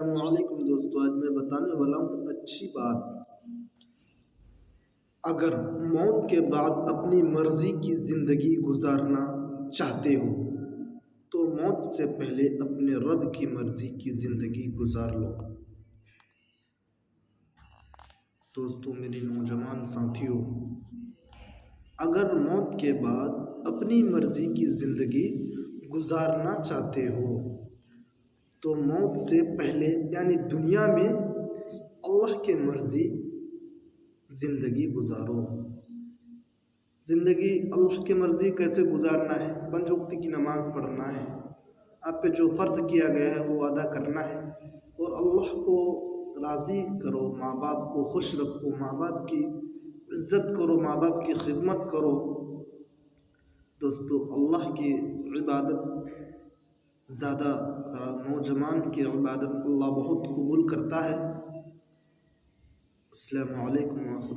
السلام علیکم دوستو، آج میں بتانے والا ہوں اچھی بات۔ اگر موت کے بعد اپنی مرضی کی زندگی گزارنا چاہتے ہو تو موت سے پہلے اپنے رب کی مرضی کی زندگی گزار لو۔ دوستو، میرے نوجوان ساتھیوں، اگر موت کے بعد اپنی مرضی کی زندگی گزارنا چاہتے ہو تو موت سے پہلے یعنی دنیا میں اللہ کی مرضی زندگی گزارو۔ زندگی اللہ کی مرضی کیسے گزارنا ہے؟ 5 وقت کی نماز پڑھنا ہے، آپ پہ جو فرض کیا گیا ہے وہ ادا کرنا ہے، اور اللہ کو راضی کرو، ماں باپ کو خوش رکھو، ماں باپ کی عزت کرو، ماں باپ کی خدمت کرو۔ دوستو، اللہ کی عبادت زیادہ نوجوان کی عبادت اللہ بہت قبول کرتا ہے۔ السلام علیکم ورحمۃ اللہ۔